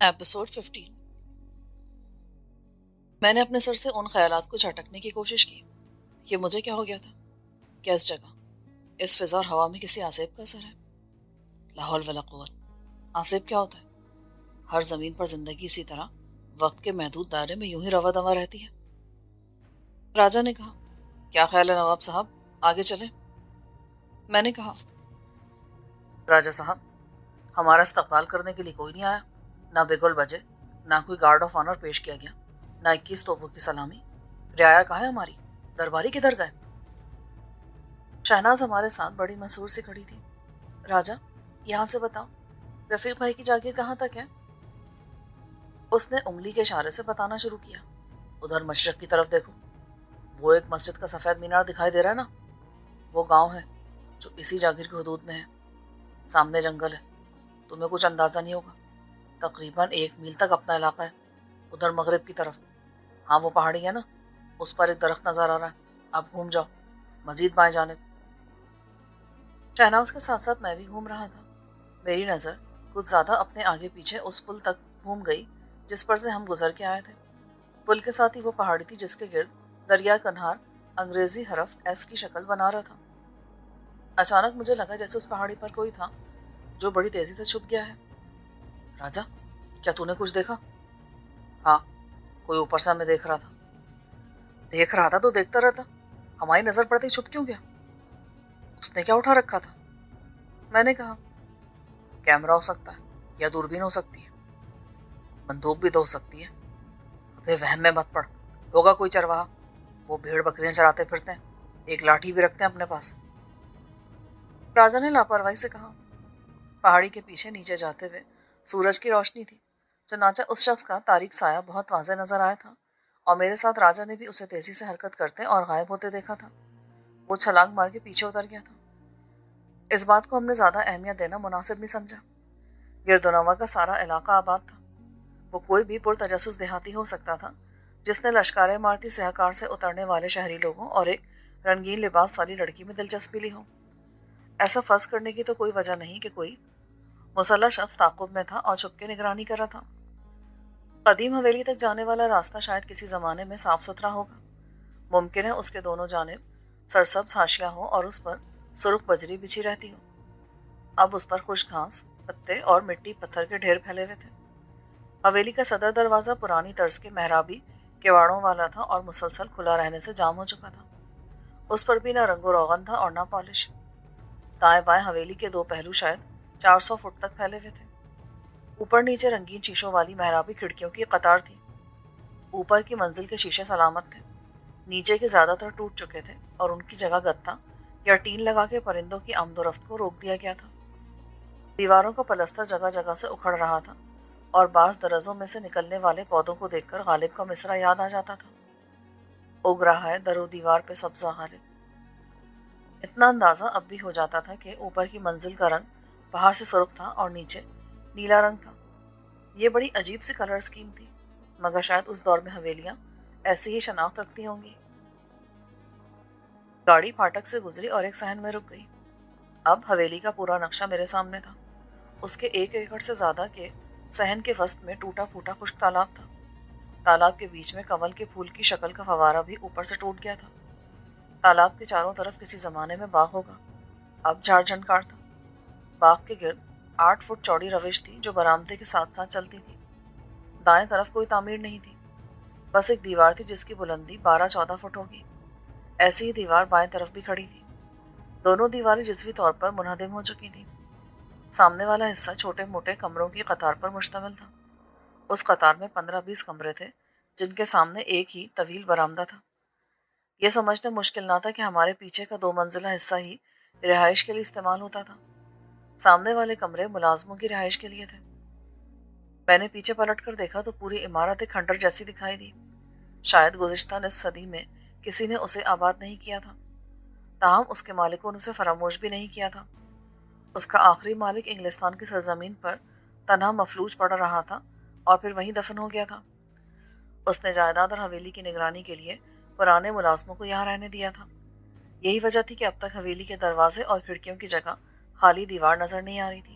Episode 15۔ میں نے اپنے سر سے ان خیالات کو جھٹکنے کی کوشش کی کہ مجھے کیا ہو گیا تھا، کیا اس جگہ، اس فضا اور ہوا میں کسی آسیب کا اثر ہے؟ لا حول ولا قوت۔ آسیب کیا ہوتا ہے؟ ہر زمین پر زندگی اسی طرح وقت کے محدود دائرے میں یوں ہی رواں دواں رہتی ہے۔ راجا نے کہا، کیا خیال ہے نواب صاحب، آگے چلیں؟ میں نے کہا، راجا صاحب، ہمارا استقبال کرنے کے لیے کوئی نہیں آیا، نہ بگل بجے، نہ کوئی گارڈ آف آنر پیش کیا گیا، نہ 21 توپوں کی سلامی۔ رعایا کہاں ہے ہماری؟ درباری کدھر گئے؟ شہناز ہمارے ساتھ بڑی مسرور سے کھڑی تھی۔ راجا، یہاں سے بتاؤ، رفیق بھائی کی جاگیر کہاں تک ہے؟ اس نے انگلی کے اشارے سے بتانا شروع کیا۔ ادھر مشرق کی طرف دیکھو، وہ ایک مسجد کا سفید مینار دکھائی دے رہا ہے نا، وہ گاؤں ہے جو اسی جاگیر کی حدود میں ہے۔ سامنے جنگل ہے، تمہیں کچھ اندازہ نہیں ہوگا، تقریباً 1 میل تک اپنا علاقہ ہے۔ ادھر مغرب کی طرف، ہاں وہ پہاڑی ہے نا، اس پر ایک درخت نظر آ رہا ہے، اب گھوم جاؤ، مزید بائیں جانب۔ شہناز کے ساتھ ساتھ میں بھی گھوم رہا تھا۔ میری نظر کچھ زیادہ اپنے آگے پیچھے اس پل تک گھوم گئی جس پر سے ہم گزر کے آئے تھے۔ پل کے ساتھ ہی وہ پہاڑی تھی جس کے گرد دریا کنہار انگریزی حرف ایس کی شکل بنا رہا تھا۔ اچانک مجھے لگا جیسے اس پہاڑی پر کوئی تھا جو بڑی تیزی سے چھپ گیا ہے۔ راجا، کیا تو نے کچھ دیکھا؟ ہاں، کوئی اوپر سے ہمیں دیکھ رہا تھا۔ دیکھ رہا تھا تو دیکھتا رہتا، ہماری نظر پڑتے ہی چھپ کیوں گیا؟ اس نے کیا اٹھا رکھا تھا؟ میں نے کہا، کیمرہ ہو سکتا ہے یا دوربین ہو سکتی ہے، بندوق بھی تو ہو سکتی ہے۔ ابے وہم میں مت پڑ، ہوگا کوئی چرواہا، وہ بھیڑ بکریاں چراتے پھرتے ہیں، ایک لاٹھی بھی رکھتے ہیں اپنے پاس۔ راجا نے لاپرواہی سے کہا۔ پہاڑی کے پیچھے نیچے جاتے ہوئے سورج کی روشنی تھی، چنانچہ اس شخص کا تاریک سایہ بہت واضح نظر آیا تھا، اور میرے ساتھ راجا نے بھی اسے تیزی سے حرکت کرتے اور غائب ہوتے دیکھا تھا۔ وہ چھلانگ مار کے پیچھے اتر گیا تھا۔ اس بات کو ہم نے زیادہ اہمیت دینا مناسب نہیں سمجھا۔ گرد و نواح کا سارا علاقہ آباد تھا۔ وہ کوئی بھی پرتجسس دیہاتی ہو سکتا تھا جس نے لشکار عمارتی سہکار سے اترنے والے شہری لوگوں اور ایک رنگین لباس والی لڑکی میں دلچسپی لی ہو۔ ایسا فرض کرنے کی تو کوئی وجہ نہیں کہ کوئی مسلح شخص تعاقب میں تھا اور چھپ کے نگرانی کر رہا تھا۔ قدیم حویلی تک جانے والا راستہ شاید کسی زمانے میں صاف ستھرا ہوگا۔ ممکن ہے اس کے دونوں جانب سرسبز حاشیہ ہو اور اس پر سرخ بجری بچھی رہتی ہو۔ اب اس پر خشک گھاس، پتے اور مٹی پتھر کے ڈھیر پھیلے ہوئے تھے۔ حویلی کا صدر دروازہ پرانی طرز کے محرابی کواڑوں والا تھا اور مسلسل کھلا رہنے سے جام ہو چکا تھا۔ اس پر بھی نہ رنگ و روغن تھا اور نہ پالش۔ دائیں بائیں حویلی کے 2 پہلو شاید 400 فٹ تک پھیلے ہوئے تھے۔ اوپر نیچے رنگین شیشوں والی محرابی کھڑکیوں کی قطار تھی۔ اوپر کی منزل کے شیشے سلامت تھے، نیچے کے زیادہ تر ٹوٹ چکے تھے اور ان کی جگہ گتا یا ٹین لگا کے پرندوں کی آمد و رفت کو روک دیا گیا تھا۔ دیواروں کا پلستر جگہ جگہ سے اکھڑ رہا تھا اور بعض درزوں میں سے نکلنے والے پودوں کو دیکھ کر غالب کا مصرع یاد آ جاتا تھا، اگ رہا ہے در و دیوار پہ سبزہ غالب۔ اتنا اندازہ اب بھی ہو جاتا تھا کہ اوپر کی منزل کا رنگ باہر سے سرخ تھا اور نیچے نیلا رنگ تھا۔ یہ بڑی عجیب سی کلر اسکیم تھی، مگر شاید اس دور میں حویلیاں ایسی ہی شناخت رکھتی ہوں گی۔ گاڑی پھاٹک سے گزری اور ایک صحن میں رک گئی۔ اب حویلی کا پورا نقشہ میرے سامنے تھا۔ اس کے 1 ایکڑ سے زیادہ کے صحن کے وسط میں ٹوٹا پھوٹا خشک تالاب تھا۔ تالاب کے بیچ میں کنول کے پھول کی شکل کا فوارہ بھی اوپر سے ٹوٹ گیا تھا۔ تالاب کے چاروں طرف کسی زمانے میں باغ ہوگا، اب جھاڑ جھنکار تھا۔ باغ کے گرد 8 فٹ چوڑی روش تھی جو برآمدے کے ساتھ ساتھ چلتی تھی۔ دائیں طرف کوئی تعمیر نہیں تھی، بس ایک دیوار تھی جس کی بلندی 12-14 فٹ ہوگی۔ ایسی ہی دیوار بائیں طرف بھی کھڑی تھی۔ دونوں دیواریں جزوی طور پر منہدم ہو چکی تھیں۔ سامنے والا حصہ چھوٹے موٹے کمروں کی قطار پر مشتمل تھا۔ اس قطار میں 15-20 کمرے تھے جن کے سامنے ایک ہی طویل برآمدہ تھا۔ یہ سمجھنا مشکل نہ تھا کہ ہمارے پیچھے کا 2 منزلہ حصہ ہی رہائش کے لیے استعمال ہوتا تھا۔ سامنے والے کمرے ملازموں کی رہائش کے لیے تھے۔ میں نے پیچھے پلٹ کر دیکھا تو پوری عمارت ایک کھنڈر جیسی دکھائی دی۔ شاید گزشتہ نصف صدی میں کسی نے اسے آباد نہیں کیا تھا، تاہم اس کے مالکوں نے اسے فراموش بھی نہیں کیا تھا۔ اس کا آخری مالک انگلستان کی سرزمین پر تنہا مفلوج پڑ رہا تھا اور پھر وہیں دفن ہو گیا تھا۔ اس نے جائیداد اور حویلی کی نگرانی کے لیے پرانے ملازموں کو یہاں رہنے دیا تھا۔ یہی وجہ تھی کہ اب تک حویلی کے دروازے اور کھڑکیوں کی جگہ خالی دیوار نظر نہیں آ رہی تھی۔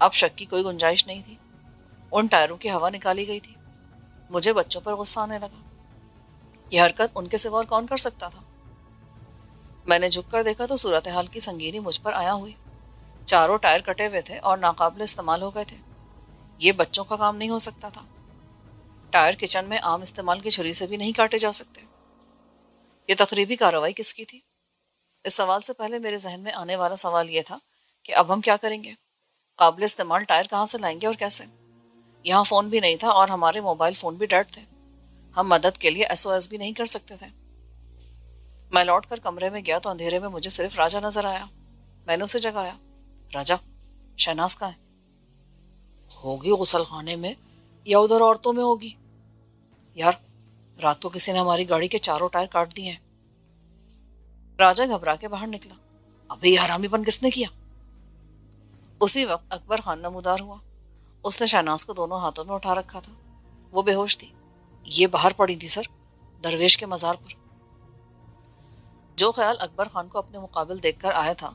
اب شک کی کوئی گنجائش نہیں تھی، ان ٹائروں کی ہوا نکالی گئی تھی۔ مجھے بچوں پر غصہ آنے لگا، یہ حرکت ان کے سوا اور کون کر سکتا تھا؟ میں نے جھک کر دیکھا تو صورتحال کی سنگینی مجھ پر آیا ہوئی، چاروں ٹائر کٹے ہوئے تھے اور ناقابل استعمال ہو گئے تھے۔ یہ بچوں کا کام نہیں ہو سکتا تھا، ٹائر کچن میں عام استعمال کی چھری سے بھی نہیں کاٹے جا سکتے۔ یہ تقریبی کارروائی کس کی تھی؟ اس سوال سے پہلے میرے ذہن میں آنے والا سوال یہ تھا کہ اب ہم کیا کریں گے؟ قابل استعمال ٹائر کہاں سے لائیں گے اور کیسے؟ یہاں فون بھی نہیں تھا اور ہمارے موبائل فون بھی ڈیڈ تھے، ہم مدد کے لیے SOS بھی نہیں کر سکتے تھے۔ میں لوٹ کر کمرے میں گیا تو اندھیرے میں مجھے صرف راجا نظر آیا۔ میں نے اسے جگایا، راجا، شہناز کہاں ہے؟ ہوگی غسل خانے میں یا ادھر عورتوں میں ہوگی۔ یار، رات کو کسی نے ہماری گاڑی کے چاروں ٹائر کاٹ دیے ہیں۔ راجا گھبرا کے باہر نکلا، ابھی یہ حرامی پن کس نے کیا؟ اسی وقت اکبر خان نمودار ہوا۔ اس نے شہناز کو دونوں ہاتھوں میں اٹھا رکھا تھا، وہ بے ہوش تھی۔ یہ باہر پڑی تھی سر، درویش کے مزار پر۔ جو خیال اکبر خان کو اپنے مقابل دیکھ کر آیا تھا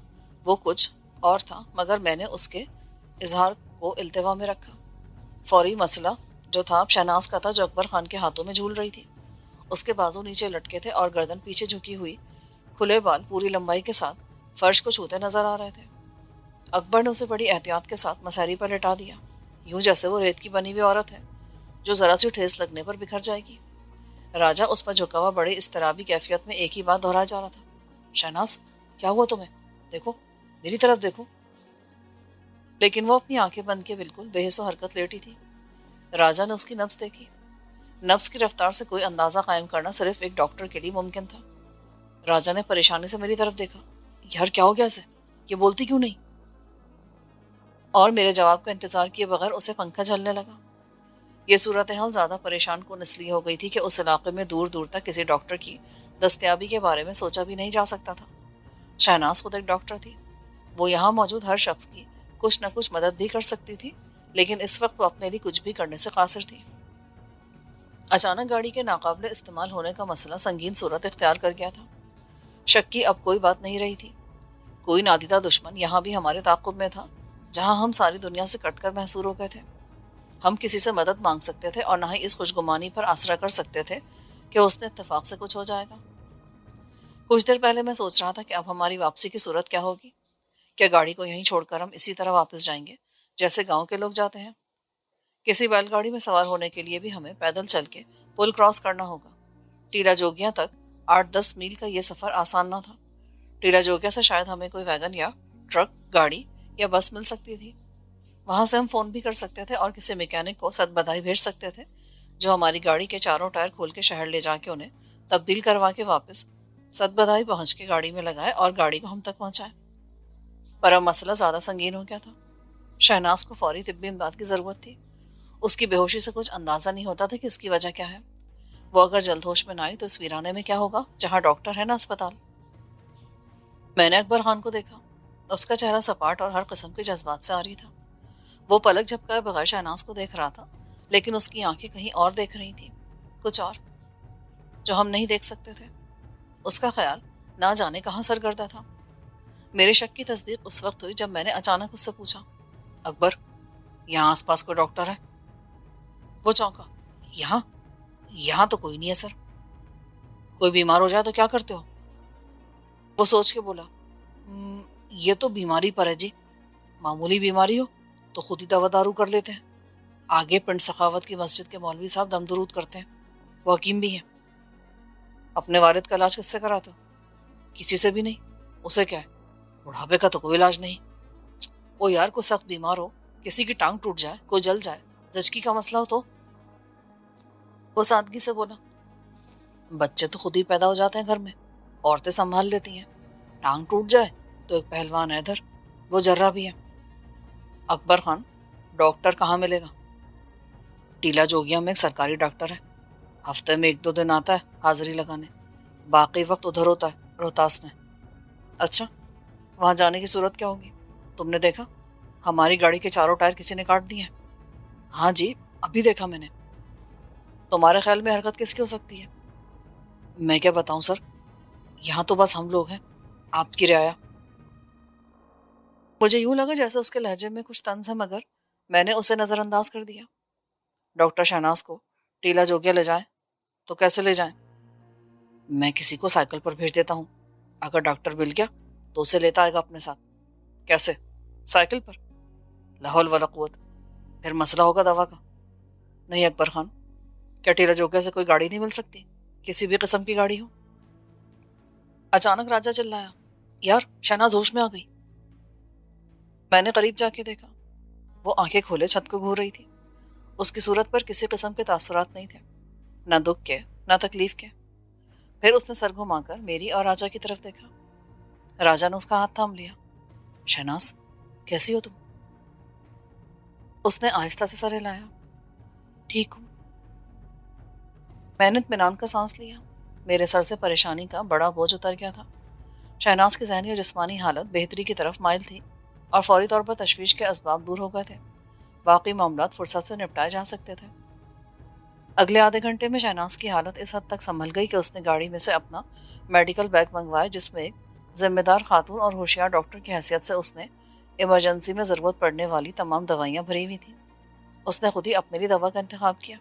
وہ کچھ اور تھا، مگر میں نے اس کے اظہار کو التوا میں رکھا۔ فوری مسئلہ جو تھا اب شہناز کا تھا، جو اکبر خان کے ہاتھوں میں جھول رہی تھی۔ اس کے بازو نیچے لٹکے تھے اور گردن پیچھے جھکی ہوئی، کھلے بال پوری لمبائی کے ساتھ فرش کو چھوتے نظر آ رہے تھے۔ اکبر نے اسے بڑی احتیاط کے ساتھ مساری پر لٹا دیا، یوں جیسے وہ ریت کی بنی ہوئی عورت ہے جو ذرا سی ٹھیس لگنے پر بکھر جائے گی۔ راجا اس پر جھکا ہوا بڑے اضطرابی کیفیت میں ایک ہی بات دہرایا جا رہا تھا، شہناز، کیا ہوا تمہیں؟ دیکھو، میری طرف دیکھو۔ لیکن وہ اپنی آنکھیں بند کے بالکل بے حس و حرکت لیٹی تھی۔ راجا نے اس کی نبض دیکھی۔ نبض کی رفتار سے کوئی اندازہ قائم کرنا صرف ایک ڈاکٹر کے لیے ممکن تھا۔ راجا نے پریشانی سے میری طرف دیکھا، یار کیا ہو گیا اسے؟ یہ بولتی کیوں نہیں؟ اور میرے جواب کا انتظار کیے بغیر اسے پنکھا جھلنے لگا۔ یہ صورتحال زیادہ پریشان کن اس لیے ہو گئی تھی کہ اس علاقے میں دور دور تک کسی ڈاکٹر کی دستیابی کے بارے میں سوچا بھی نہیں جا سکتا تھا۔ شہناز خود ایک ڈاکٹر تھی، وہ یہاں موجود ہر شخص کی کچھ نہ کچھ مدد بھی کر سکتی تھی، لیکن اس وقت وہ اپنے لیے کچھ بھی کرنے سے قاصر تھی۔ اچانک گاڑی کے ناقابل استعمال ہونے کا مسئلہ سنگین صورت اختیار کر گیا تھا۔ شک کی اب کوئی بات نہیں رہی تھی۔ کوئی نادیدہ دشمن یہاں بھی ہمارے تعاقب میں تھا، جہاں ہم ساری دنیا سے کٹ کر محصور ہو گئے تھے۔ ہم کسی سے مدد مانگ سکتے تھے اور نہ ہی اس خوشگمانی پر آسرا کر سکتے تھے کہ اس نے اتفاق سے کچھ ہو جائے گا۔ کچھ دیر پہلے میں سوچ رہا تھا کہ اب ہماری واپسی کی صورت کیا ہوگی۔ کیا گاڑی کو یہیں چھوڑ کر ہم اسی طرح واپس جائیں گے جیسے گاؤں کے لوگ جاتے ہیں؟ کسی بیل گاڑی میں سوار ہونے کے لیے بھی ہمیں پیدل چل کے پل کراس کرنا ہوگا۔ ٹیلا جوگیاں تک 8-10 میل کا یہ سفر آسان نہ تھا۔ ٹیلا جوگیاں سے شاید ہمیں کوئی ویگن یا ٹرک، گاڑی یا بس مل سکتی تھی۔ وہاں سے ہم فون بھی کر سکتے تھے اور کسی میکینک کو صد بدائی بھیج سکتے تھے جو ہماری گاڑی کے چاروں ٹائر کھول کے شہر لے جا کے انہیں تبدیل کروا کے واپس صد بدائی پہنچ کے گاڑی میں لگائے اور گاڑی کو ہم تک پہنچائے۔ پر اب مسئلہ زیادہ سنگین ہو گیا تھا۔ شہناز کو فوری طبی امداد کی ضرورت تھی۔ اس کی بے ہوشی سے کچھ اندازہ نہیں ہوتا تھا کہ اس کی وجہ کیا ہے۔ وہ اگر جلد ہوش میں نہ آئی تو اس ویرانے میں کیا ہوگا جہاں ڈاکٹر ہے نہ اسپتال۔ میں نے اکبر خان کو دیکھا، اس کا چہرہ سپاٹ اور ہر قسم کے جذبات سے عاری تھا۔ وہ پلک جھپکائے بغیر شہناز کو دیکھ رہا تھا، لیکن اس کی آنکھیں کہیں اور دیکھ رہی تھیں، کچھ اور جو ہم نہیں دیکھ سکتے تھے۔ اس کا خیال نہ جانے کہاں سرگردہ تھا۔ میرے شک کی تصدیق اس وقت ہوئی جب میں نے اچانک اس سے پوچھا، اکبر، یہاں آس پاس کوئی ڈاکٹر ہے؟ وہ چونکا، یہاں یہاں تو کوئی نہیں ہے سر۔ کوئی بیمار ہو جائے تو کیا کرتے ہو؟ وہ سوچ کے بولا، یہ تو بیماری پر ہے جی، معمولی بیماری ہو تو خود ہی دوا دارو کر لیتے ہیں۔ آگے پنڈ سخاوت کی مسجد کے مولوی صاحب دم درود کرتے ہیں، وہ حکیم بھی ہیں۔ اپنے والد کا علاج کس سے کراتے ہو؟ کسی سے بھی نہیں۔ اسے کیا ہے، بڑھاپے کا تو کوئی علاج نہیں۔ وہ یار، کوئی سخت بیمار ہو، کسی کی ٹانگ ٹوٹ جائے، کوئی جل جائے، زچگی کا مسئلہ ہو تو؟ وہ سادگی سے بولا، بچے تو خود ہی پیدا ہو جاتے ہیں گھر میں، عورتیں سنبھال لیتی ہیں۔ ٹانگ ٹوٹ جائے تو ایک پہلوان ہے ادھر، وہ جرہ بھی ہے۔ اکبر خان، ڈاکٹر کہاں ملے گا؟ ٹیلا جوگیاں میں ایک سرکاری ڈاکٹر ہے، ہفتے میں 1-2 دن آتا ہے حاضری لگانے، باقی وقت ادھر ہوتا ہے روہتاس میں۔ اچھا، وہاں جانے کی صورت کیا ہوگی؟ تم نے دیکھا ہماری گاڑی کے چاروں ٹائر کسی نے کاٹ دیے ہیں؟ ہاں جی، ابھی دیکھا میں نے۔ تمہارے خیال میں حرکت کس کی ہو سکتی ہے؟ میں کیا بتاؤں سر، یہاں تو بس ہم لوگ ہیں، آپ کی رعایا۔ مجھے یوں لگا جیسے اس کے لہجے میں کچھ طنز ہے، مگر میں نے اسے نظر انداز کر دیا۔ ڈاکٹر شہناز کو ٹیلا جوگیا لے جائیں تو کیسے لے جائیں؟ میں کسی کو سائیکل پر بھیج دیتا ہوں، اگر ڈاکٹر مل گیا تو اسے لیتا آئے گا اپنے ساتھ۔ کیسے؟ سائیکل پر؟ لا حول ولا قوت، پھر مسئلہ ہوگا دوا کا۔ نہیں اکبر خان، کیا ٹیلا جوگیا سے کوئی گاڑی نہیں مل سکتی؟ کسی بھی قسم کی گاڑی ہو؟ اچانک راجا چلایا، یار شہناز ہوش میں آ گئی۔ میں نے قریب جا کے دیکھا، وہ آنکھیں کھولے چھت کو گھور رہی تھی۔ اس کی صورت پر کسی قسم کے تاثرات نہیں تھے، نہ دکھ کے نہ تکلیف کے۔ پھر اس نے سر گھما کر میری اور راجا کی طرف دیکھا۔ راجا نے اس کا ہاتھ تھام لیا۔ شہناز، کیسی ہو تم؟ اس نے آہستہ سے سر ہلایا۔ ٹھیک ہوں۔ میں نے اطمینان کا سانس لیا۔ میرے سر سے پریشانی کا بڑا بوجھ اتر گیا تھا۔ شہناز کی ذہنی اور جسمانی حالت بہتری کی طرف مائل تھی اور فوری طور پر تشویش کے اسباب دور ہو گئے تھے۔ باقی معاملات فرصت سے نپٹائے جا سکتے تھے۔ اگلے آدھے گھنٹے میں شہناز کی حالت اس حد تک سنبھل گئی کہ اس نے گاڑی میں سے اپنا میڈیکل بیگ منگوایا، جس میں ایک ذمہ دار خاتون اور ہوشیار ڈاکٹر کی حیثیت سے اس نے ایمرجنسی میں ضرورت پڑنے والی تمام دوائیاں بھری ہوئی تھیں۔ اس نے خود ہی اپنے لیے دوا کا انتخاب کیا۔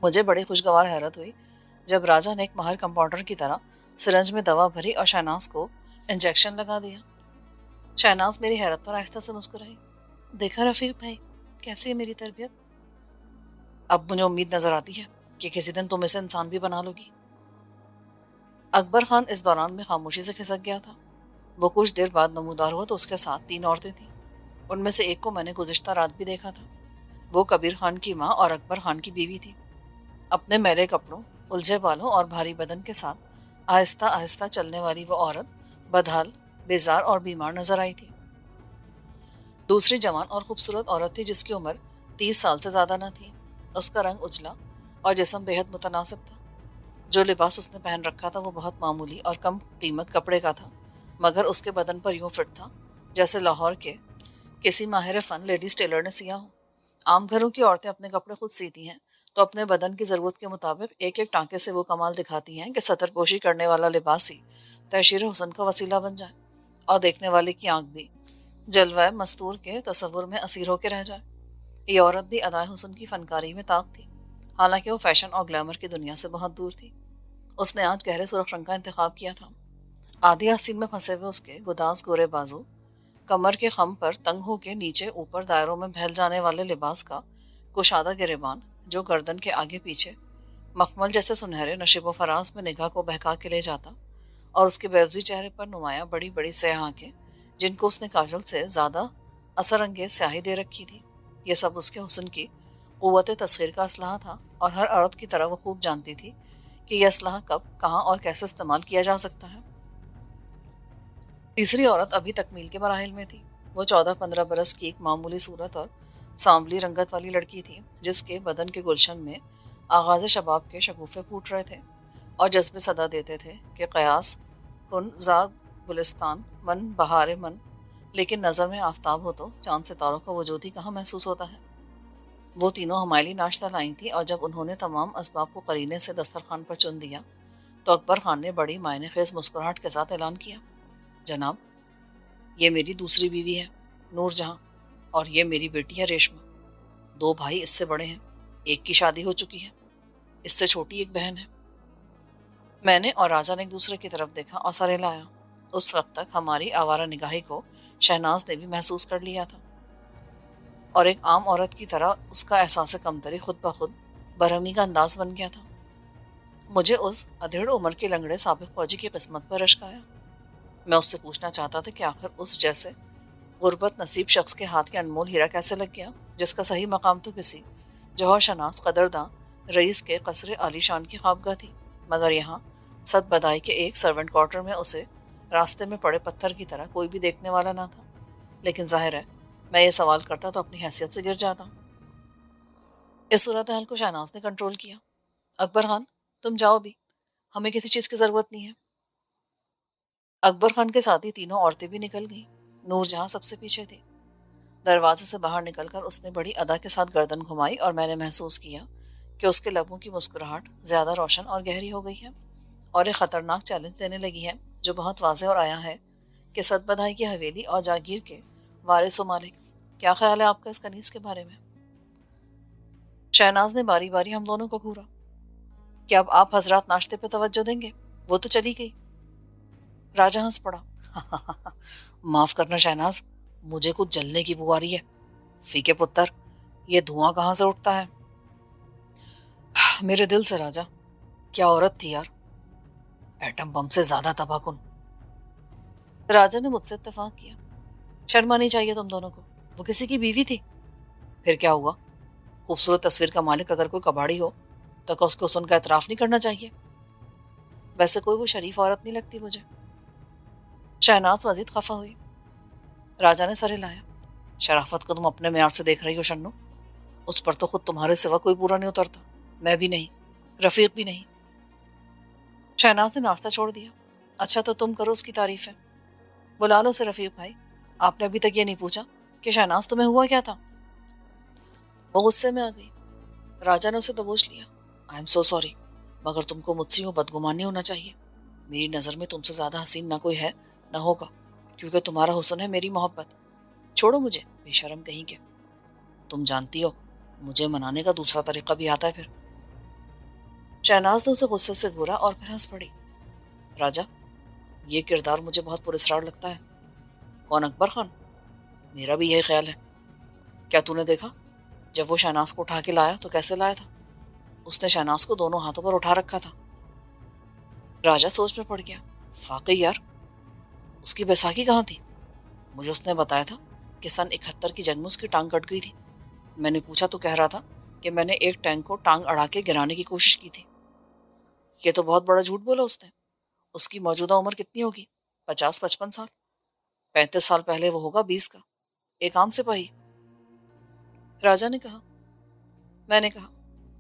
مجھے بڑی خوشگوار حیرت ہوئی جب راجا نے ایک ماہر کمپاؤنڈر کی طرح سرنج میں دوا بھری اور شہناز کو انجیکشن لگا دیا۔ شہناز میری حیرت پر آہستہ سے مسکرائی۔ دیکھا رفیق بھائی، کیسی ہے میری تربیت؟ اب مجھے امید نظر آتی ہے کہ کسی دن تم اسے انسان بھی بنا لو گی۔ اکبر خان اس دوران میں خاموشی سے کھسک گیا تھا۔ وہ کچھ دیر بعد نمودار ہوا تو اس کے ساتھ 3 عورتیں تھیں۔ ان میں سے ایک کو میں نے گزشتہ رات بھی دیکھا تھا۔ وہ کبیر خان کی ماں اور اکبر خان کی بیوی تھی۔ اپنے میلے کپڑوں، الجھے بالوں اور بھاری بدن کے ساتھ آہستہ آہستہ چلنے والی وہ عورت بدحال، بیزار اور بیمار نظر آئی تھی۔ دوسری جوان اور خوبصورت عورت تھی جس کی عمر 30 سال سے زیادہ نہ تھی۔ اس کا رنگ اجلا اور جسم بے حد متناسب تھا۔ جو لباس اس نے پہن رکھا تھا وہ بہت معمولی اور کم قیمت کپڑے کا تھا، مگر اس کے بدن پر یوں فٹ تھا جیسے لاہور کے کسی ماہر فن لیڈیز ٹیلر نے سیا ہو۔ عام گھروں کی عورتیں اپنے کپڑے خود سیتی ہیں تو اپنے بدن کی ضرورت کے مطابق ایک ایک ٹانکے سے وہ کمال دکھاتی ہیں کہ سطر پوشی کرنے والا لباس ہی تحشیر حسن کا وسیلہ بن جائے اور دیکھنے والے کی آنکھ بھی جلوہ مستور کے تصور میں اسیر ہو کے رہ جائے۔ یہ عورت بھی ادائے حسن کی فنکاری میں طاق تھی، حالانکہ وہ فیشن اور گلیمر کی دنیا سے بہت دور تھی۔ اس نے آج گہرے سرخ رنگ کا انتخاب کیا تھا۔ آدھی آستین میں پھنسے ہوئے اس کے گداز گورے بازو، کمر کے خم پر تنگ ہو کے نیچے اوپر دائروں میں پھیل جانے والے لباس کا کشادہ گریبان جو گردن کے آگے پیچھے مخمل جیسے سنہرے نشیب و فراز میں نگاہ کو بہکا کے لے جاتا، اور اس کے بیضوی چہرے پر نمایاں بڑی بڑی سیاہ آنکھیں جن کو اس نے کاجل سے زیادہ اثر انگیز سیاہی دے رکھی تھی، یہ سب اس کے حسن کی قوت تسخیر کا اسلحہ تھا، اور ہر عورت کی طرح وہ خوب جانتی تھی کہ یہ اسلحہ کب، کہاں اور کیسے استعمال کیا جا سکتا ہے۔ تیسری عورت ابھی تکمیل کے مراحل میں تھی۔ وہ 14-15 برس کی ایک معمولی صورت اور سانولی رنگت والی لڑکی تھی جس کے بدن کے گلشن میں آغاز شباب کے شگوفے پھوٹ رہے تھے اور جذبے صدا دیتے تھے کہ قیاس کن زا گلستان من بہار من، لیکن نظر میں آفتاب ہو تو چاند ستاروں کا وجود ہی کہاں محسوس ہوتا ہے۔ وہ تینوں ہمارے لیے ناشتہ لائی تھیں، اور جب انہوں نے تمام اسباب کو قرینے سے دسترخوان پر چن دیا تو اکبر خان نے بڑی معنی خیز مسکراہٹ کے ساتھ اعلان کیا، جناب، یہ میری دوسری بیوی ہے نور جہاں، اور یہ میری بیٹی ہے ریشما۔ 2 بھائی اس سے بڑے ہیں، ایک کی شادی ہو چکی ہے، اس سے چھوٹی ایک بہن ہے۔ میں نے اور راجا نے ایک دوسرے کی طرف دیکھا اور سر ہلایا۔ اس وقت تک ہماری آوارہ نگاہی کو شہناز نے بھی محسوس کر لیا تھا، اور ایک عام عورت کی طرح اس کا احساس کمتری خود بخود برہمی کا انداز بن گیا تھا۔ مجھے اس ادھیڑ عمر کے لنگڑے سابق فوجی کی قسمت پر رشک آیا۔ میں اس سے پوچھنا چاہتا تھا کہ آخر اس جیسے غربت نصیب شخص کے ہاتھ کے انمول ہیرا کیسے لگ گیا، جس کا صحیح مقام تو کسی جوہر شناس قدرداں رئیس کے قصر عالی شان کی خوابگاہ تھی، مگر یہاں صد بدائی کے ایک سرونٹ کوارٹر میں اسے راستے میں پڑے پتھر کی طرح کوئی بھی دیکھنے والا نہ تھا۔ لیکن ظاہر ہے میں یہ سوال کرتا تو اپنی حیثیت سے گر جاتا۔ اس صورتحال کو شہناز نے کنٹرول کیا۔ اکبر خان، تم جاؤ بھی، ہمیں کسی چیز کی ضرورت نہیں ہے۔ اکبر خان کے ساتھ ہی تینوں عورتیں بھی نکل گئیں۔ نور جہاں سب سے پیچھے تھی۔ دروازے سے باہر نکل کر اس نے بڑی ادا کے ساتھ گردن گھمائی اور میں نے محسوس کیا کہ اس کے لبوں کی مسکراہٹ زیادہ روشن اور گہری ہو گئی ہے، اور ایک خطرناک چیلنج دینے لگی ہے جو بہت واضح اور عیاں ہے کہ سد بدھائی کی حویلی اور جاگیر کے وارث و مالک. کیا خیال ہے آپ کا اس کنیز کے بارے میں؟ شہناز نے باری باری ہم دونوں کو گھورا. کہ اب آپ حضرات ناشتے پہ توجہ دیں گے؟ وہ تو چلی گئی. راجہ ہنس پڑا. معاف کرنا شہناز، مجھے کچھ جلنے کی بو آ رہی ہے. فیکے پتر، یہ دھواں کہاں سے اٹھتا ہے؟ میرے دل سے راجہ، کیا عورت تھی یار، ایٹم بم سے زیادہ تباہ کن. راجہ نے مجھ سے اتفاق کیا. شرم آنی چاہیے تم دونوں کو، وہ کسی کی بیوی تھی. پھر کیا ہوا؟ خوبصورت تصویر کا مالک اگر کوئی کباڑی ہو تو کیا اس کو سن کا اعتراف نہیں کرنا چاہیے؟ ویسے کوئی وہ شریف عورت نہیں لگتی مجھے. شہناز مزید خفا ہوئی. راجہ نے سر ہلایا. شرافت کو تم اپنے معیار سے دیکھ رہی ہو شنو، اس پر تو خود تمہارے سوا کوئی پورا نہیں اترتا. میں بھی نہیں، رفیق بھی نہیں. شہناز نے ناشتہ چھوڑ دیا. اچھا تو تم کرو اس کی تعریفیں. بلا لو اسے رفیق بھائی. آپ نے ابھی تک یہ نہیں پوچھا کہ شہناز تمہیں ہوا کیا تھا؟ وہ غصے میں آ گئی. راجہ نے اسے دبوچ لیا. آئی ایم سو سوری، مگر تم کو مجھ سے یوں بدگمانی ہونا چاہیے. میری نظر میں تم سے زیادہ حسین نہ کوئی ہے نہ ہوگا، کیونکہ تمہارا حسن ہے میری محبت. چھوڑو مجھے بے شرم کہیں کے. تم جانتی ہو مجھے منانے کا دوسرا طریقہ بھی آتا ہے. پھر شہناز نے اسے غصے سے گھورا اور پھر ہنس پڑی. راجہ، یہ کردار مجھے بہت پراسرار لگتا ہے. کون، اکبر خان؟ میرا بھی یہی خیال ہے. کیا تو نے دیکھا جب وہ شہناز کو اٹھا کے لایا تو کیسے لایا تھا؟ اس نے شہناز کو دونوں ہاتھوں پر اٹھا رکھا تھا. راجہ سوچ میں پڑ گیا. واقعی یار، اس کی بیساکھی کہاں تھی؟ مجھے اس نے بتایا تھا کہ سن 71 کی جنگ میں اس کی ٹانگ کٹ گئی تھی. میں نے پوچھا تو کہہ رہا تھا کہ میں نے ایک ٹینک کو ٹانگ اڑا کے گرانے کی کوشش کی تھی. یہ تو بہت بڑا جھوٹ بولا اس نے. اس کی موجودہ عمر کتنی ہوگی؟ 50-55 سال. 35 سال پہلے وہ ہوگا 20 کا، ایک عام سپاہی. راجہ نے کہا. میں نے کہا،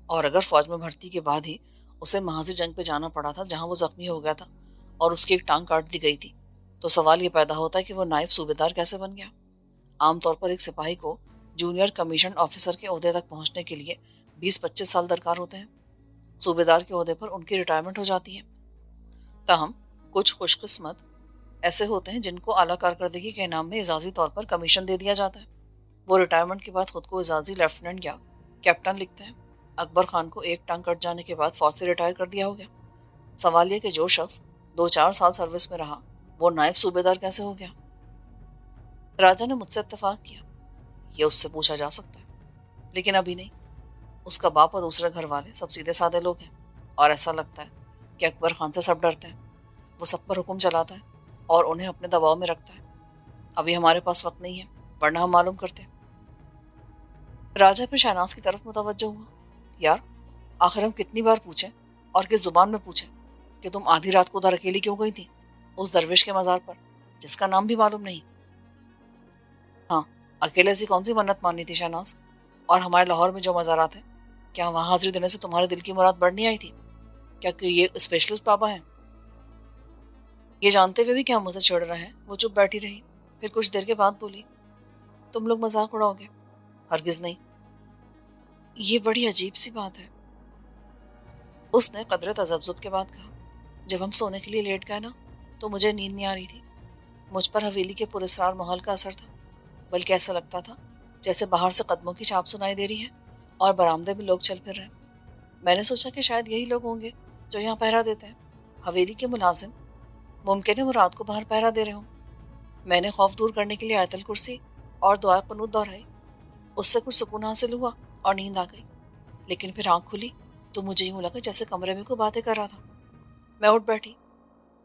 اور اگر فوج میں بھرتی کے بعد ہی اسے محاذ جنگ پہ جانا پڑا تھا جہاں وہ زخمی ہو گیا تھا اور اس کی ایک ٹانگ کاٹ دی گئی تھی، تو سوال یہ پیدا ہوتا ہے کہ وہ نائب صوبیدار کیسے بن گیا؟ عام طور پر ایک سپاہی کو جونیئر کمیشن آفیسر کے عہدے تک پہنچنے کے لیے 20-25 سال درکار ہوتے ہیں. صوبیدار کے عہدے پر ان کی ریٹائرمنٹ ہو جاتی ہے. تاہم کچھ خوش قسمت ایسے ہوتے ہیں جن کو اعلیٰ کارکردگی کے انعام میں اعزازی طور پر کمیشن دے دیا جاتا ہے. وہ ریٹائرمنٹ کے بعد خود کو اعزازی لیفٹیننٹ یا کیپٹن لکھتے ہیں. اکبر خان کو ایک ٹانگ کٹ جانے کے بعد فوج سے ریٹائر کر دیا ہو گیا. سوال یہ کہ جو شخص 2-4 سال سروس میں رہا وہ نائب صوبیدار کیسے ہو گیا؟ راجہ نے مجھ سے اتفاق کیا. یہ اس سے پوچھا جا سکتا ہے، لیکن ابھی نہیں. اس کا باپ اور دوسرے گھر والے سب سیدھے سادے لوگ ہیں، اور ایسا لگتا ہے کہ اکبر خان سے سب ڈرتے ہیں. وہ سب پر حکم چلاتا ہے اور انہیں اپنے دباؤ میں رکھتا ہے. ابھی ہمارے پاس وقت نہیں ہے، ورنہ ہم معلوم کرتے. راجہ پھر شہناز کی طرف متوجہ ہوا. یار، آخر ہم کتنی بار پوچھیں اور کس زبان میں پوچھیں کہ تم آدھی رات کو ادھر اکیلی کیوں گئی تھی اس درویش کے مزار پر جس کا نام بھی معلوم نہیں؟ ہاں، اکیلے سے کون سی منت ماننی تھی شہناز؟ اور ہمارے لاہور میں جو مزارات ہیں، کیا وہاں حاضری دینے سے تمہارے دل کی مراد بڑھ نہیں آئی تھی؟ کیا کہ یہ اسپیشلسٹ بابا ہیں؟ یہ جانتے ہوئے بھی کہ ہم اسے چھیڑ رہے ہیں وہ چپ بیٹھی رہی. پھر کچھ دیر کے بعد بولی. تم لوگ مذاق اڑاؤ گے؟ ہرگز نہیں. یہ بڑی عجیب سی بات ہے، اس نے قدرے تذبذب کے بعد کہا. جب ہم سونے کے لیے لیٹ گئے نا تو مجھے نیند نہیں آ رہی تھی. مجھ پر حویلی کے پراسرار ماحول کا اثر تھا، بلکہ ایسا لگتا تھا جیسے باہر سے قدموں کی چھاپ سنائی دے رہی ہے اور برآمدے میں لوگ چل پھر رہے ہیں. میں نے سوچا کہ شاید یہی لوگ ہوں گے جو یہاں پہرا دیتے ہیں، حویلی کے ملازم. ممکن ہے وہ رات کو باہر پہرا دے رہے ہوں. میں نے خوف دور کرنے کے لیے آیت الکرسی اور دعائے قنوت دہرائی. اس سے کچھ سکون حاصل ہوا اور نیند آ گئی. لیکن پھر آنکھ کھلی تو مجھے یوں لگا جیسے کمرے میں کوئی باتیں کر رہا تھا. میں اٹھ بیٹھی،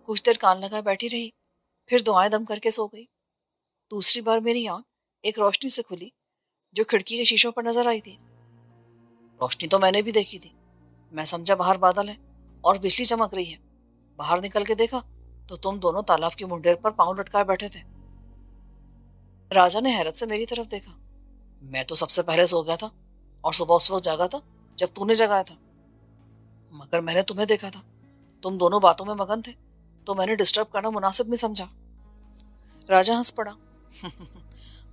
کچھ دیر کان لگائے بیٹھی رہی، پھر دعائیں دم کر کے سو گئی. دوسری بار میری آنکھ ایک روشنی سے کھلی جو کھڑکی کے شیشوں پر نظر آئی تھی. روشنی تو میں نے بھی دیکھی تھی. میں سمجھا باہر بادل ہے اور بجلی چمک رہی ہے. باہر نکل کے دیکھا تو تم دونوں تالاب کی منڈیر پر پاؤں لٹکائے بیٹھے تھے. راجہ نے حیرت سے میری طرف دیکھا. میں تو سب سے پہلے سو گیا تھا اور صبح اس وقت جاگا تھا جب تو نے جگایا تھا. مگر میں نے تمہیں دیکھا تھا، تم دونوں باتوں میں مگن تھے، تو میں نے ڈسٹرب کرنا مناسب نہیں سمجھا. راجہ ہنس پڑا.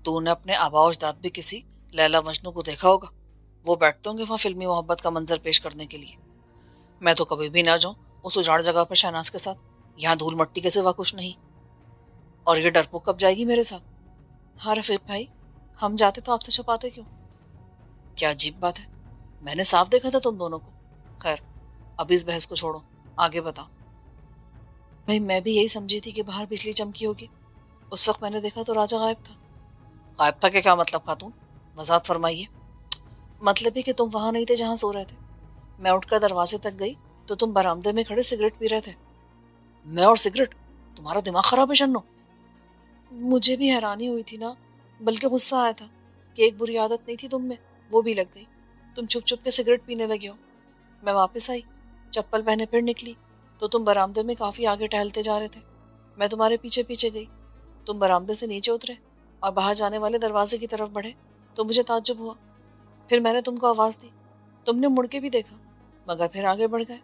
تو نے اپنے آبا و اجداد بھی کسی لیلا مجنو کو دیکھا ہوگا، وہ بیٹھتے ہوں گے وہاں فلمی محبت کا منظر پیش کرنے کے لیے. میں تو کبھی بھی نہ جاؤں اس اجاڑ جگہ پر شہناز کے ساتھ. یہاں دھول مٹی کے سوا کچھ نہیں. اور یہ ڈرپوک کب جائے گی میرے ساتھ؟ ہاں رفیق بھائی، ہم جاتے تو آپ سے چھپاتے کیوں؟ کیا عجیب بات ہے، میں نے صاف دیکھا تھا تم دونوں کو۔ خیر، اب اس بحث کو چھوڑو، آگے بتاؤ۔ بھائی میں بھی یہی سمجھی تھی کہ باہر بجلی چمکی ہوگی، اس وقت میں نے دیکھا تو راجا غائب تھا۔ غائب تھا کہ کیا مطلب خاتون؟ وضاحت فرمائیے۔ مطلب ہے کہ تم وہاں نہیں تھے جہاں سو رہے تھے۔ میں اٹھ کر دروازے تک گئی تو تم برآمدے میں کھڑے سگریٹ پی رہے تھے۔ میں اور سگریٹ؟ تمہارا دماغ خراب ہے شنو؟ مجھے بھی حیرانی ہوئی تھی نا، بلکہ غصہ آیا تھا کہ ایک بری عادت نہیں تھی تم میں، وہ بھی لگ گئی۔ تم چھپ چھپ کے سگریٹ پینے لگے ہو۔ میں واپس آئی، چپل پہنے پھر نکلی تو تم برآمدے میں کافی آگے ٹہلتے جا رہے تھے۔ میں تمہارے پیچھے پیچھے گئی، تم برآمدے سے نیچے اترے اور باہر جانے والے دروازے کی طرف بڑھے تو مجھے تعجب ہوا۔ پھر میں نے تم کو آواز دی، تم نے مڑ کے بھی دیکھا مگر پھر آگے بڑھ گئے۔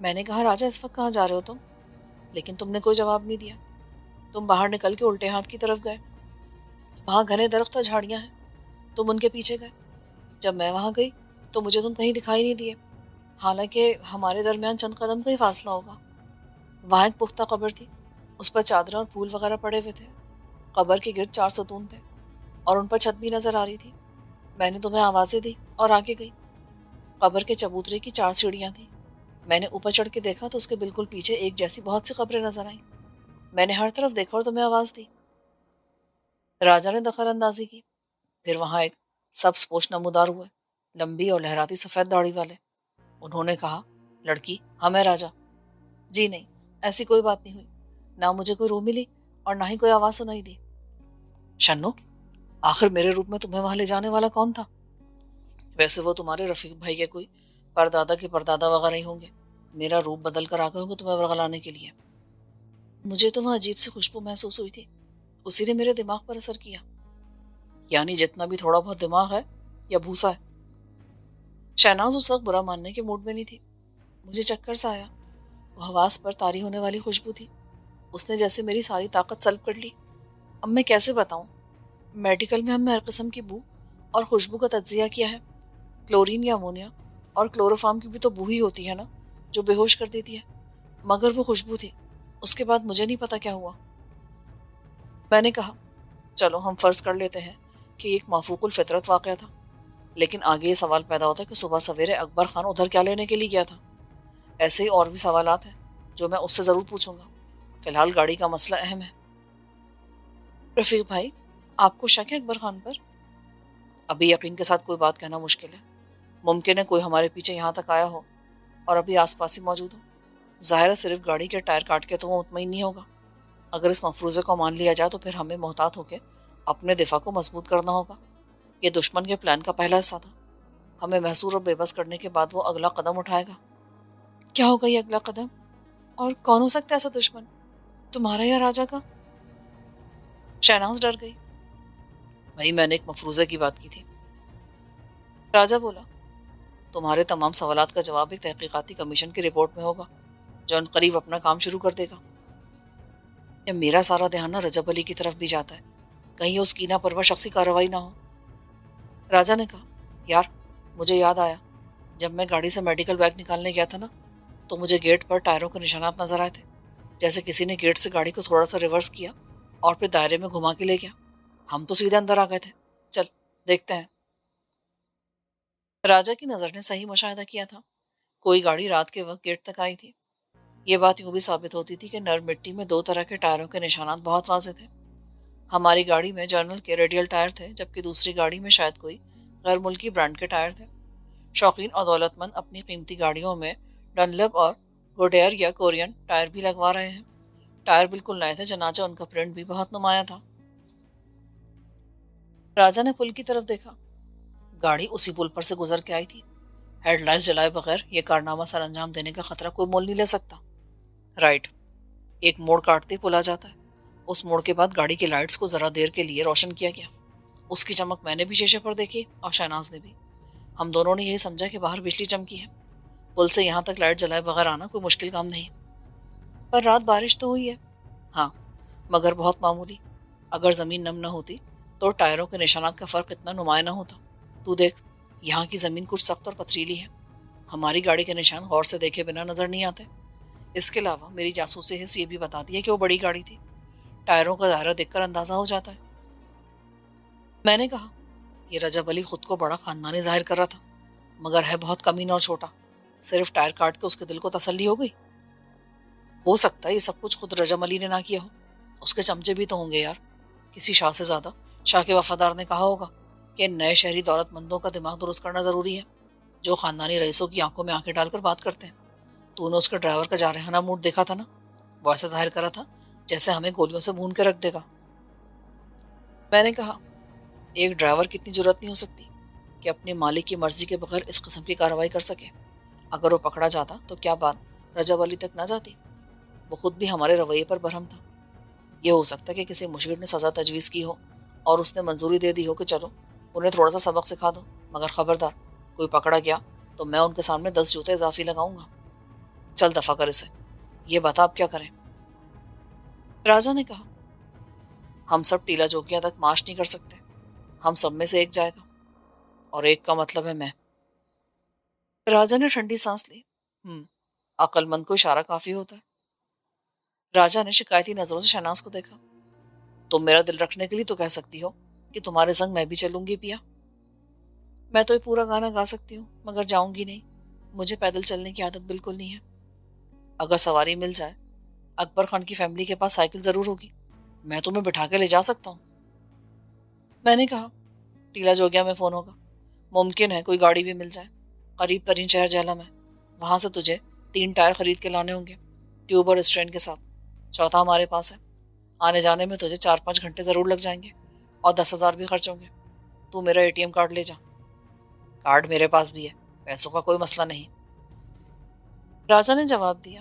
میں نے کہا راجا اس وقت کہاں جا رہے ہو تم؟ لیکن تم نے کوئی جواب نہیں دیا۔ تم باہر نکل کے الٹے ہاتھ کی طرف گئے، وہاں گھنے درخت اور جھاڑیاں ہیں، تم ان کے پیچھے گئے۔ جب میں وہاں گئی تو مجھے تم کہیں دکھائی نہیں دیے، حالانکہ ہمارے درمیان چند قدم کا ہی فاصلہ ہوگا۔ وہاں ایک پختہ قبر تھی، اس پر چادریں اور پھول وغیرہ پڑے ہوئے تھے۔ قبر کے گرد 4 ستون تھے اور ان پر چھت بھی نظر آ رہی تھی۔ میں نے تمہیں آوازیں دی اور آگے گئی۔ قبر کے چبوترے کی 4 سیڑھیاں تھیں۔ میں نے اوپر چڑھ کے دیکھا تو اس کے بالکل پیچھے ایک جیسی بہت سی قبریں نظر آئیں۔ میں نے ہر طرف دیکھا اور تمہیں آواز دی۔ راجا نے دخل اندازی کی۔ پھر وہاں ایک سبز پوش نمودار ہوئے، لمبی اور لہراتی سفید داڑھی والے۔ انہوں نے کہا، لڑکی ہم ہے راجا۔ جی نہیں، ایسی کوئی بات نہیں ہوئی، نہ مجھے کوئی روح ملی اور نہ ہی کوئی آواز سنائی دی۔ شنو، آخر میرے روپ میں تمہیں وہاں لے جانے والا کون تھا؟ ویسے وہ تمہارے رفیق بھائی کے کوئی پردادا کے پردادا وغیرہ ہی ہوں گے، میرا روپ بدل کر آ گئے ہوں گے تمہیں ورغلانے کے لیے۔ مجھے تو وہاں عجیب سی خوشبو محسوس ہوئی تھی، اسی نے میرے دماغ پر اثر کیا۔ یعنی جتنا بھی تھوڑا بہت دماغ ہے یا بھوسا ہے؟ شہناز اس وقت برا ماننے کے موڈ میں نہیں تھی۔ مجھے چکر سا آیا، وہ حواس پر طاری ہونے والی خوشبو تھی، اس نے جیسے میری ساری طاقت سلب کر لی۔ اب میں کیسے بتاؤں؟ میڈیکل میں ہم نے ہر قسم کی بو اور خوشبو کا تجزیہ کیا ہے، کلورین یا امونیا اور کلوروفارم کی بھی تو بو ہی ہوتی ہے نا، جو بے ہوش کر دیتی ہے، مگر وہ خوشبو تھی۔ اس کے بعد مجھے نہیں پتا کیا ہوا۔ میں نے کہا، چلو ہم فرض کر لیتے ہیں کہ ایک مافوق الفطرت واقعہ تھا، لیکن آگے یہ سوال پیدا ہوتا ہے کہ صبح سویرے اکبر خان ادھر کیا لینے کے لیے گیا تھا؟ ایسے ہی اور بھی سوالات ہیں جو میں اس سے ضرور پوچھوں گا، فی الحال گاڑی کا مسئلہ اہم ہے۔ رفیق بھائی، آپ کو شک ہے اکبر خان پر؟ ابھی یقین کے ساتھ کوئی بات کہنا مشکل ہے، ممکن ہے کوئی ہمارے پیچھے یہاں تک آیا ہو اور ابھی آس پاس ہی موجود ہو۔ ظاہر ہے صرف گاڑی کے ٹائر کاٹ کے تو وہ مطمئن نہیں ہوگا۔ اگر اس مفروضے کو مان لیا جائے تو پھر ہمیں محتاط ہو کے اپنے دفاع کو مضبوط کرنا ہوگا۔ یہ دشمن کے پلان کا پہلا حصہ تھا، ہمیں محصور اور بے بس کرنے کے بعد وہ اگلا قدم اٹھائے گا۔ کیا ہوگا یہ اگلا قدم؟ اور کون ہو سکتا ہے ایسا دشمن، تمہارا یا راجا کا؟ شہناز ڈر گئی۔ بھائی میں نے ایک مفروضے کی بات کی تھی۔ راجا بولا، تمہارے تمام سوالات کا جواب ایک تحقیقاتی کمیشن کی رپورٹ میں ہوگا جو عنقریب اپنا کام شروع کر دے گا۔ یا میرا سارا دھیان نہ رجب علی کی طرف بھی جاتا ہے، کہیں اس کینہ پرور شخصی کارروائی نہ ہو۔ راجا نے کہا، یار مجھے یاد آیا، جب میں گاڑی سے میڈیکل بیگ نکالنے گیا تھا نا، تو مجھے گیٹ پر ٹائروں کے نشانات نظر آئے تھے، جیسے کسی نے گیٹ سے گاڑی کو تھوڑا سا ریورس کیا اور پھر دائرے میں گھما کے لے گیا۔ ہم تو سیدھے اندر آ گئے تھے، چل دیکھتے ہیں۔ راجا کی نظر نے صحیح مشاہدہ کیا تھا، کوئی گاڑی رات کے وقت گیٹ تک آئی تھی۔ یہ بات یوں بھی ثابت ہوتی تھی کہ نرم مٹی میں 2 طرح کے ٹائروں کے نشانات بہت واضح تھے۔ ہماری گاڑی میں جرنل کے ریڈیل ٹائر تھے، جبکہ دوسری گاڑی میں شاید کوئی غیر ملکی برانڈ کے ٹائر تھے۔ شوقین اور دولت مند اپنی قیمتی گاڑیوں میں ڈنلپ اور گوڈیئر یا کورین ٹائر بھی لگوا رہے ہیں۔ ٹائر بالکل نئے تھے، چنانچہ ان کا پرنٹ بھی بہت نمایاں تھا۔ راجا نے پل کی طرف دیکھا، گاڑی اسی پل پر سے گزر کے آئی تھی۔ ہیڈ لائٹس جلائے بغیر یہ کارنامہ سر انجام دینے کا خطرہ کوئی مول نہیں لے سکتا۔ رائٹ، ایک موڑ کاٹتے پل آ جاتا ہے، اس موڑ کے بعد گاڑی کی لائٹس کو ذرا دیر کے لیے روشن کیا گیا۔ اس کی چمک میں نے بھی شیشے پر دیکھی اور شہناز نے بھی۔ ہم دونوں نے یہی سمجھا کہ باہر بجلی چمکی ہے، پل سے یہاں تک لائٹ جلائے بغیر آنا کوئی مشکل کام نہیں۔ پر رات بارش تو ہوئی ہے۔ ہاں، مگر بہت معمولی۔ اگر زمین نم نہ ہوتی تو ٹائروں کے نشانات کا فرق اتنا نمایاں نہ ہوتا۔ تو دیکھ، یہاں کی زمین کچھ سخت اور پتھریلی ہے، ہماری گاڑی کے نشان غور سے دیکھے بنا نظر نہیں آتے۔ اس کے علاوہ میری جاسوسی حس یہ بھی بتاتی ہے کہ وہ بڑی گاڑی تھی۔ ٹائروں کا دائرہ دیکھ کر اندازہ ہو جاتا ہے۔ میں نے کہا، یہ رجب علی خود کو بڑا خاندانی ظاہر کر رہا تھا، مگر ہے بہت کمینہ اور چھوٹا۔ صرف ٹائر کاٹ کے اس کے دل کو تسلی ہو گئی۔ ہو سکتا ہے یہ سب کچھ خود رجب علی نے نہ کیا ہو، اس کے چمچے بھی تو ہوں گے یار۔ کسی شاہ سے زیادہ شاہ کے وفادار نے کہا ہوگا کہ نئے شہری دولت مندوں کا دماغ درست کرنا ضروری ہے، جو خاندانی رئیسوں کی آنکھوں میں آنکھیں ڈال کر بات کرتے ہیں۔ تو نے اس کے ڈرائیور کا جارحانہ موڈ دیکھا تھا نا؟ وہ ایسا ظاہر کر رہا تھا جیسے ہمیں گولیوں سے بھون کے رکھ دے گا۔ میں نے کہا، ایک ڈرائیور کی اتنی جرأت نہیں ہو سکتی کہ اپنے مالک کی مرضی کے بغیر اس قسم کی کارروائی کر سکے۔ اگر وہ پکڑا جاتا تو کیا بات رجب علی تک نہ جاتی؟ وہ خود بھی ہمارے رویے پر برہم تھا۔ یہ ہو سکتا ہے کہ کسی مشیر نے سزا تجویز کی ہو اور اس نے منظوری دے دی ہو کہ چلو انہیں تھوڑا سا سبق سکھا دو، مگر خبردار کوئی پکڑا گیا تو میں ان کے سامنے 10 جوتے اضافی لگاؤں گا۔ چل دفع کر اسے، یہ بتا آپ کیا کریں؟ راجا نے کہا، ہم سب ٹیلا جوگیاں تک معاش نہیں کر سکتے، ہم سب میں سے ایک جائے گا، اور ایک کا مطلب ہے میں۔ راجا نے ٹھنڈی سانس لی۔ عقل مند کو اشارہ کافی ہوتا ہے۔ راجا نے شکایتی نظروں سے شہناز کو دیکھا۔ تم میرا دل رکھنے کے لیے تو کہہ سکتی ہو کہ تمہارے سنگ میں بھی چلوں گی پیا۔ میں تو یہ پورا گانا گا سکتی ہوں، مگر جاؤں گی نہیں۔ مجھے پیدل چلنے کی عادت بالکل نہیں ہے۔ اگر سواری مل جائے، اکبر خان کی فیملی کے پاس سائیکل ضرور ہوگی، میں تمہیں بٹھا کے لے جا سکتا ہوں۔ میں نے کہا، ٹیلا جوگیا میں فون ہوگا، ممکن ہے کوئی گاڑی بھی مل جائے۔ قریب ترین شہر جہلم ہے، وہاں سے تجھے 3 ٹائر خرید کے لانے ہوں گے، ٹیوب اور اسٹرین کے ساتھ۔ چوتھا ہمارے پاس ہے۔ آنے جانے میں تجھے 4-5 گھنٹے ضرور لگ جائیں گے، اور 10,000 بھی خرچ ہوں گے۔ تو میرا ATM کارڈ لے جا۔ کارڈ میرے پاس بھی ہے، پیسوں کا کوئی مسئلہ نہیں۔ راجا نے جواب دیا،